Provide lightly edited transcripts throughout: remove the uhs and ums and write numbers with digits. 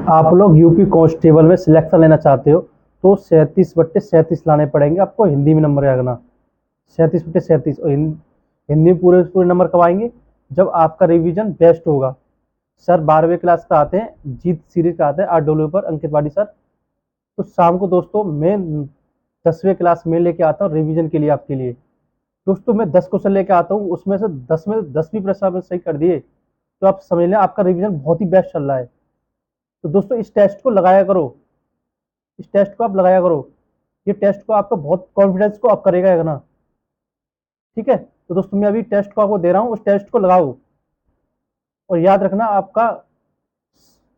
आप लोग UP constable में सिलेक्शन लेना चाहते हो तो 37/37 लाने पड़ेंगे आपको। हिंदी में नंबर आएगा ना 37/37। और हिंदी में पूरे पूरे नंबर कब आएंगे? जब आपका रिवीजन बेस्ट होगा। सर 12वीं क्लास का आते हैं, जीत सीरीज का आता है, RW पर अंकित वाडी सर। तो शाम को दोस्तों मैं 10वीं क्लास में लेके आता हूँ रिवीजन के लिए आपके लिए। दोस्तों मैं 10 क्वेश्चन लेके आता हूँ, उसमें से 10 में 10 भी प्रश्न आपने सही कर दिए तो आप समझ लें आपका रिवीजन बहुत ही बेस्ट चल रहा है। तो दोस्तों इस टेस्ट को लगाया करो, इस टेस्ट को आप लगाया करो। ये टेस्ट को आपका बहुत कॉन्फिडेंस को आप करेगा ना। ठीक है, तो दोस्तों मैं अभी टेस्ट को आपको दे रहा हूँ, उस टेस्ट को लगाओ और याद रखना आपका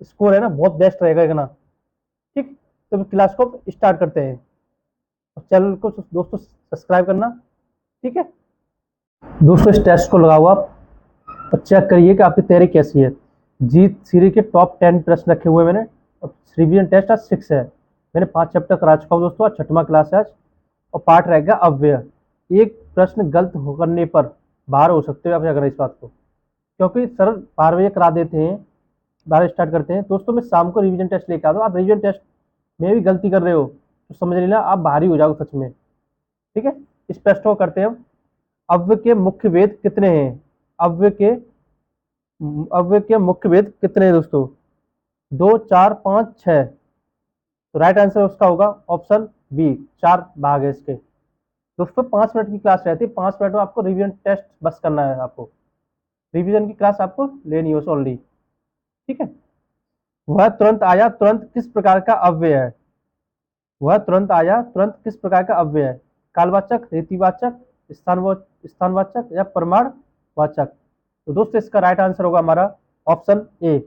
स्कोर है ना बहुत बेस्ट रहेगा ना। ठीक, तो क्लास को स्टार्ट करते हैं और चैनल को दोस्तों सब्सक्राइब करना। ठीक है दोस्तों, इस टेस्ट को लगाओ आप और चेक करिए कि आपकी तैयारी कैसी है। जीत सीरीज के टॉप 10 प्रश्न रखे हुए मैंने और रिवीजन टेस्ट आज 6 है। मैंने 5 चैप्टर करा चुका हूँ दोस्तों, आज 6वां क्लास है आज। और पार्ट रहेगा अव्यय। एक प्रश्न गलत करने पर बाहर हो सकते हो आप, अगर इस बात को, क्योंकि सर 12 बजे करा देते हैं, 12 स्टार्ट करते हैं। दोस्तों मैं शाम को रिवीजन टेस्ट लेके आता हूँ, आप रिवीजन टेस्ट में भी गलती कर रहे हो तो समझ लेना आप बाहर ही हो जाओगे सच में। ठीक है, इस प्रश्न को करते हैं। अव्यय के मुख्य भेद कितने हैं? अव्यय के अव्यय के मुख्य भेद कितने हैं दोस्तों? 2, 4, 5, 6। तो राइट आंसर उसका होगा ऑप्शन बी, 4 भाग है इसके। दोस्तों 5 मिनट की क्लास रहती है, 5 मिनट में आपको रिवीजन टेस्ट बस करना है। आपको रिवीजन की क्लास आपको लेनी है ओनली। ठीक है, वह तुरंत आया तुरंत किस प्रकार का अव्यय है? वह तुरंत आया तुरंत किस प्रकार का अव्यय है? कालवाचक, रीतिवाचक, स्थानवाचक या प्रमाणवाचक? तो दोस्तों इसका राइट आंसर होगा हमारा ऑप्शन ए,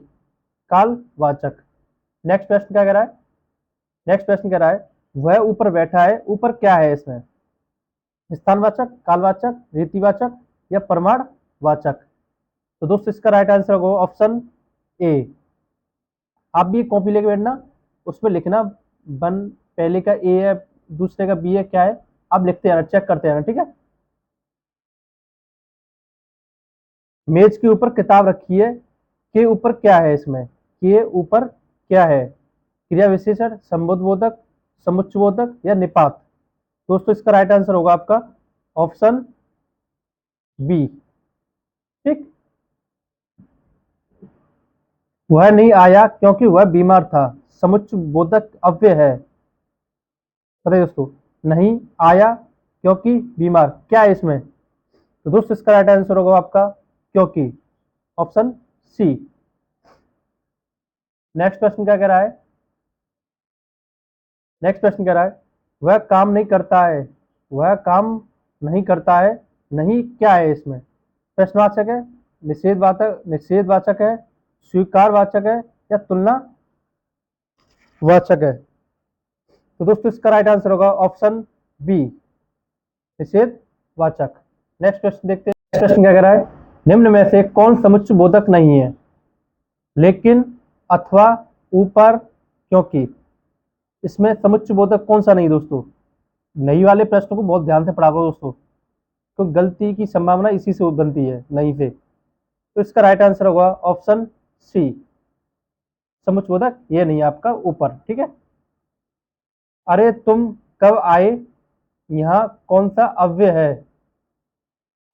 कालवाचक। नेक्स्ट प्रश्न क्या कह रहा है? नेक्स्ट प्रश्न कह रहा है वह ऊपर बैठा है, ऊपर क्या है इसमें? स्थानवाचक, कालवाचक, रीतिवाचक या प्रमाणवाचक? तो दोस्तों इसका राइट आंसर होगा ऑप्शन ए। आप भी एक कॉपी लेके बैठना, उसमें लिखना वन, पहले का ए है, दूसरे का बी है, क्या है आप लिखते हैं, चेक करते हैं। ठीक है, मेज के ऊपर किताब रखी है, के ऊपर क्या है इसमें? के ऊपर क्या है? क्रिया विशेषण, संबोधबोधक, समुच्चयबोधक या निपात? दोस्तों इसका राइट आंसर होगा आपका ऑप्शन बी। ठीक, वह नहीं आया क्योंकि वह बीमार था, समुच्चयबोधक अव्यय है। बताइए दोस्तों, नहीं आया क्योंकि बीमार, क्या है इसमें? तो दोस्तों इसका राइट आंसर होगा आपका क्योंकि, ऑप्शन सी। नेक्स्ट प्रश्न क्या कह रहा है? नेक्स्ट प्रश्न कह रहा है वह काम नहीं करता है, वह काम नहीं करता है, नहीं क्या है इसमें? प्रश्नवाचक है, निषेधवाचक है, स्वीकारवाचक है या तुलना वाचक है? तो दोस्तों इसका राइट आंसर होगा ऑप्शन बी, निषेधवाचक। नेक्स्ट प्रश्न देखते हैं। नेक्स्ट प्रश्न क्या कह रहा है निम्न में से कौन समुच्चय बोधक नहीं है? लेकिन, अथवा, ऊपर, क्योंकि? इसमें समुच्चय बोधक कौन सा नहीं दोस्तों? नहीं वाले प्रश्न को बहुत ध्यान से पढ़ा करो दोस्तों, तो गलती की संभावना इसी से बनती है, नहीं से। तो इसका राइट आंसर होगा ऑप्शन सी, समुच्चय बोधक ये नहीं आपका ऊपर। ठीक है, अरे तुम कब आए, यहाँ कौन सा अव्यय है?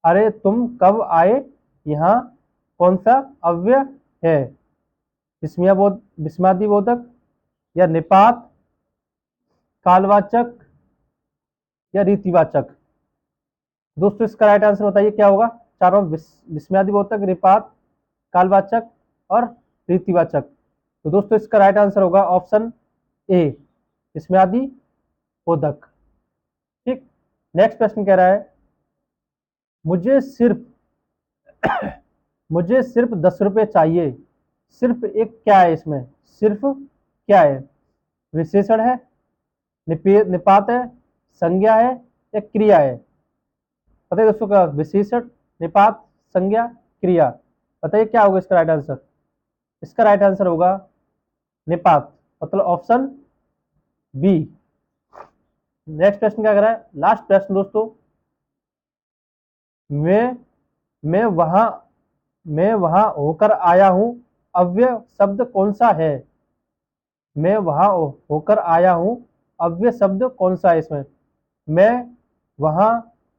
अरे तुम कब आए, यहाँ कौन सा अव्यय है? विस्मयादि बोधक या निपात, कालवाचक या रीतिवाचक? दोस्तों इसका राइट आंसर बताइए क्या होगा? चारों विस्मयादि बोधक, निपात, कालवाचक और रीतिवाचक। तो दोस्तों इसका राइट आंसर होगा ऑप्शन ए, विस्मयादि बोधक। ठीक, नेक्स्ट प्रश्न कह रहा है मुझे सिर्फ मुझे सिर्फ 10 रुपए चाहिए, सिर्फ एक क्या है इसमें? सिर्फ क्या है? विशेषण है, निपात है, संज्ञा है या क्रिया है? बताइए दोस्तों का विशेषण, निपात, संज्ञा, क्रिया, बताइए क्या होगा इसका राइट आंसर? इसका राइट आंसर होगा निपात, मतलब ऑप्शन बी। नेक्स्ट प्रश्न क्या कर रहा है? लास्ट प्रश्न दोस्तों, मैं मैं वहां होकर आया हूं, अव्यय शब्द कौन सा है? मैं वहां होकर आया हूं, अब ये शब्द कौन सा है इसमें? मैं वहां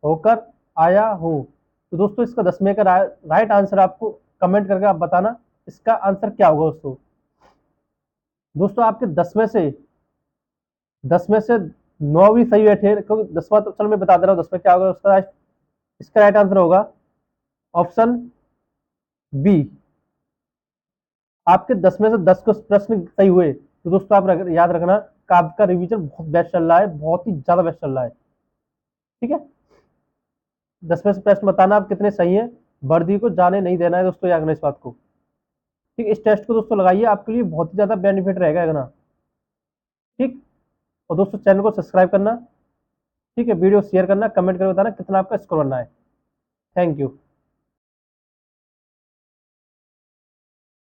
होकर आया हूं। तो दोस्तों इसका 10वें का राइट आंसर आपको कमेंट करके आप बताना इसका आंसर क्या होगा दोस्तों। दोस्तों आपके 10 में से 9 भी सही बैठे हैं, क्योंकि 10वां तो चलो मैं बता दे रहा हूँ 10 में क्या होगा उसका। इसका राइट आंसर होगा ऑप्शन बी। आपके 10 में से 10 को प्रश्न सही हुए तो दोस्तों आप याद रखना कि आपका रिवीजन बहुत बेस्ट चल रहा है, बहुत ही ज्यादा बेस्ट चल रहा है। ठीक है, 10 में से प्रश्न बताना आप कितने सही है, वर्दी को जाने नहीं देना है दोस्तों, याद रखना इस बात को। ठीक, इस टेस्ट को दोस्तों लगाइए, आपके लिए बहुत ही ज्यादा बेनिफिट रहेगा है ना। ठीक, और दोस्तों चैनल को सब्सक्राइब करना, ठीक है, वीडियो शेयर करना, कमेंट करके बताना कितना आपका स्कोर बनना है। Thank you.